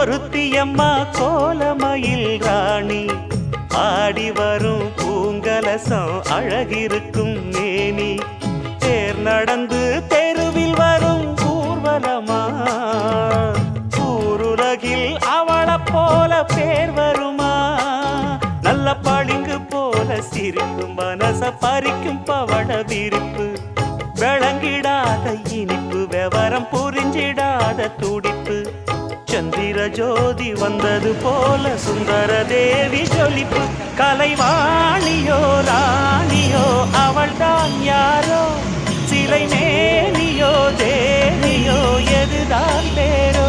ஒருத்தியம்மா கோலமயில் ராணி ஆடி வரும் பூங்கலசம் அழகிருக்கும் மேனி தேர் நடந்து தெருவில் வரும் ஊர்வலமா ஊருலகில் அவளை போல பேர் வருமா நல்ல பளிங்கு போல சிரிக்கும் மனச பறிக்கும் பவள விரிப்பு விளங்கிடாத இனிப்பு விவரம் புரிஞ்சிடாத துடிப்பு சந்திர ஜோதி வந்தது போல சுந்தர தேவி ஜொலிப்பு கலைவாணியோ ராணியோ அவள்தான் யாரோ சிலை மேனியோ தேவியோ எதுதான் பேரோ